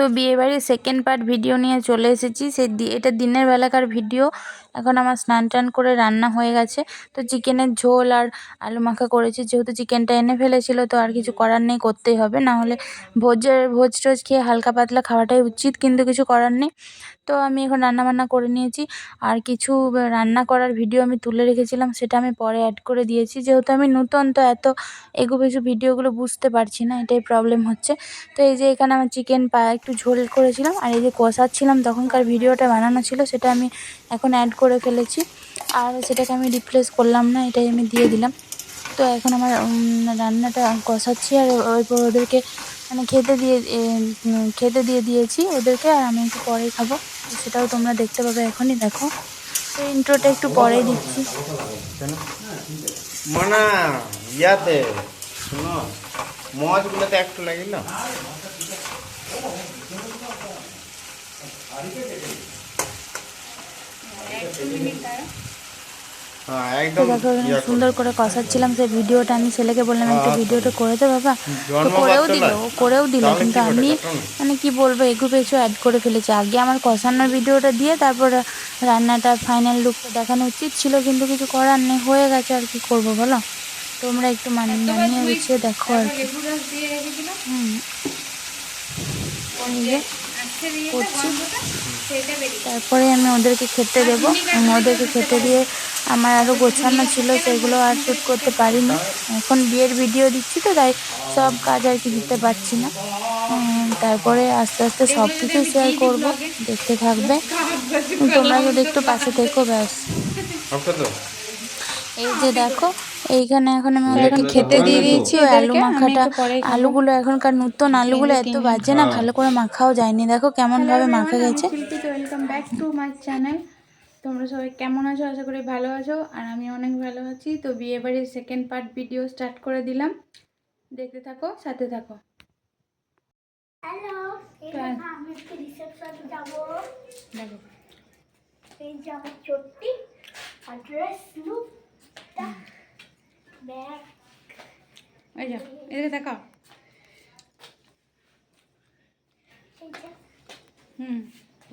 তো বিয়েবাড়ির second part video নিয়ে চলে এসেছি। এটা দিনের বেলাকার ভিডিও। এখন আমার স্নান টান করে রান্না হয়ে গেছে। তো চিকেনের ঝোল আর আলু মাখা করেছি, যেহেতু চিকেনটা এনে ফেলেছিল তো আর কিছু করার নেই, করতেই হবে, না হলে ভোজ টোজ খেয়ে হালকা পাতলা খাওয়াটাই উচিত, কিন্তু কিছু করার নেই। তো আমি এখন রান্নাবান্না করে নিয়েছি। আর কিছু রান্না করার ভিডিও আমি তুলে রেখেছিলাম, সেটা আমি পরে অ্যাড করে দিয়েছি, যেহেতু আমি নতুন তো এত এগুবেশু ভিডিওগুলো বুঝতে পারছি না, এটাই প্রবলেম হচ্ছে। তো এই যে এখানে আমার চিকেন একটু ঝোল করেছিলাম, আর এই যে কষাচ্ছিলাম তখনকার ভিডিওটা বানানো ছিল, সেটা আমি এখন অ্যাড করে ফেলেছি। আর সেটাকে আমি রিপ্লেস করলাম না, এটাই আমি দিয়ে দিলাম। তো এখন আমার রান্নাটা কষাচ্ছি, আর এরপর ওদেরকে মানে খেতে দিয়ে দিয়েছি ওদেরকে, আর আমি একটু পরেই খাবো, তো সেটাও তোমরা দেখতে পাবে, এখনই দেখো। তো ইন্ট্রোটা একটু পরেই দিচ্ছি। মানা ইয়াতে শুনো, মজগুলোতে একটু লাগিল। তো দেখো সুন্দর করে কষাচ্ছিলাম, সেই ভিডিওটা আমি ছেলেকে বললাম একটা ভিডিওটা করে দে বাবা, তো করেও দিল, কিন্তু আমি মানে কি বলবো এগুলো অ্যাড করে ফেলেছি। আগে আমার কষানোর ভিডিওটা দিয়ে তারপর রান্নাটা ফাইনাল লুকটা দেখানো উচিত ছিল, কিন্তু কিছু করার নেই, হয়ে গেছে, আর কি করবো বলো। তোমরা একটু মানিয়ে গুছিয়ে দেখো আর কি। করছি, তারপরে আমি ওদেরকে খেতে দেবো। ওদেরকে খেতে দিয়ে আমার আরও গোছানো ছিল, সেগুলো আর শ্যুট করতে পারিনি। এখন বিয়ের ভিডিও দিচ্ছি তো, তাই সব কাজ আর কি দিতে পারছি না। তারপরে আস্তে আস্তে সব কিছুই শেয়ার করবো, দেখতে থাকবে তোমরা, যদি একটু পাশে থেকো ব্যাস। এই যে দেখো এইখানে এখন আমি ওদেরকে খেতে দিয়ে দিয়েছি। ওই আলু মাখাটা, আলুগুলো এখনকার নতুন আলুগুলো এত বাজে না, ভালো করে মাখাও যায়নি, দেখো কেমন ভাবে মাখা গেছে। Welcome back to my channel. তোমরা সবাই কেমন আছো? আশা করি ভালো আছো, আর আমি অনেক ভালো আছি। তো বিয়ে বাড়ির সেকেন্ড পার্ট ভিডিও স্টার্ট করে দিলাম, দেখতে থাকো, সাথে থাকো। হ্যালো, আমি একটু রিসেপশনে যাব। দেখো এই যে আমার চট্টি আর ড্রেস লুক ব্যাগ, এই যে এদিকে দেখো।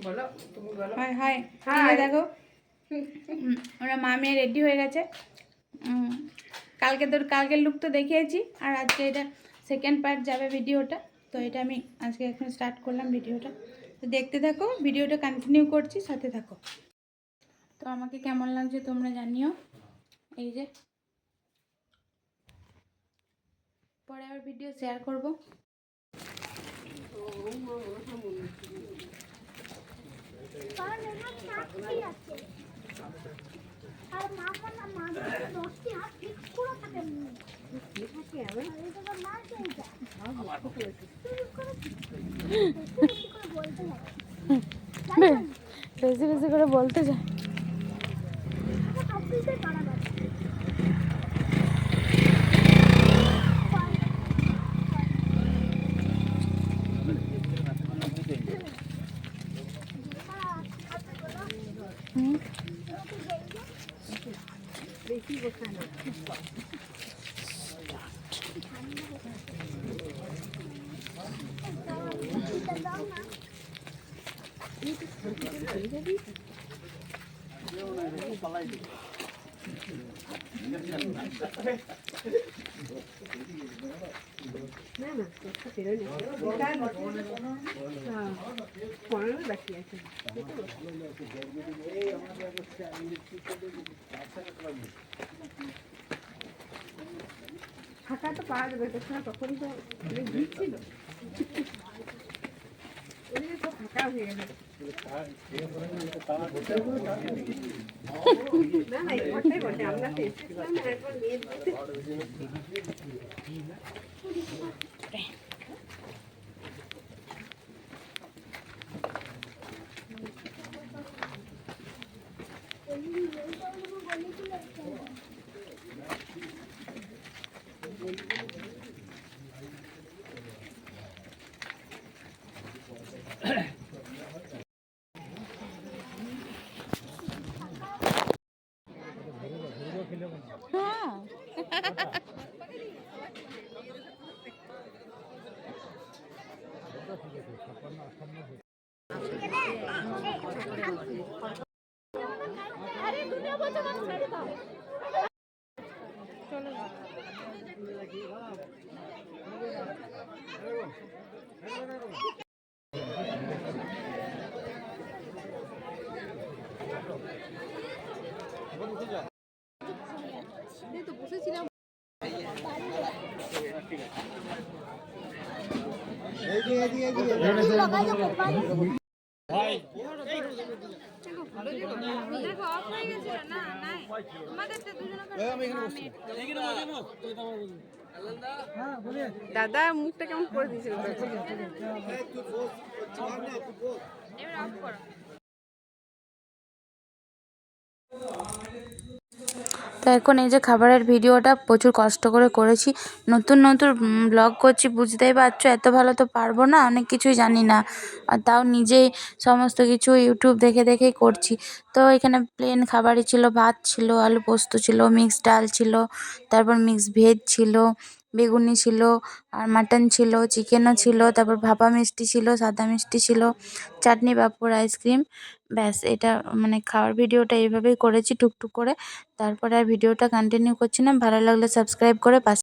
বলো, তুমি বলো। হাই হাই হাই, দেখো ওরা মা মেয়ে রেডি হয়ে গেছে। কালকের লুক তো দেখিয়েছি, আর আজকে এটা সেকেন্ড পার্ট যাবে ভিডিওটা। তো এটা আমি আজকে এখন স্টার্ট করলাম ভিডিওটা, তো দেখতে থাকো, ভিডিওটা কন্টিনিউ করছি, সাথে থাকো। তো আমাকে কেমন লাগছে তোমরা জানিও। এই যে পরে আবার ভিডিও শেয়ার করবো। আর মামা না মাঝে 10টি হাত ঠিক পুরো থাকে বেশি বেশি করে বলতে যায়। ফাঁকা তো পাওয়া যাবে, তখন তো দিচ্ছিল, তো ফাঁকা হয়ে গেল। না না ওটাই বটে, আমরা তো এসেছিলাম একবার মেয়ে দিতে। আরে দুনিয়া বলছে আমাকে ছেড়ে দাও। এই তো বসেছিলাম। দেখো অফ হয়ে গেছিল না নাই আমাদেরটা দাদা মুখটা কেমন করে দিয়েছিল এবার অফ করো। তো এখন এই যে খাবারের ভিডিওটা প্রচুর কষ্ট করে করেছি, নতুন নতুন ব্লগ করছি, বুঝতেই পারছো এত ভালো তো পারবো না, অনেক কিছুই জানি না, আর তাও নিজেই সমস্ত কিছু ইউটিউব দেখে দেখেই করছি। তো এখানে প্লেন খাবারই ছিল, ভাত ছিল, আলু পোস্ত ছিল, মিক্সড ডাল ছিল, তারপর মিক্সড ভেজ ছিল, বেগুনি ছিল, আর মাটন ছিল, চিকেনও ছিল, তারপর ভাপা মিষ্টি ছিল, সাদা মিষ্টি ছিল, চাটনি, পাঁপড়, আইসক্রিম। ব্যাস, এটা মানে খাওয়ার ভিডিওটা এইভাবেই করেছি টুকটুক করে। তারপরে আর ভিডিওটা কন্টিনিউ করছি না, ভালো লাগলে সাবস্ক্রাইব করে পাশে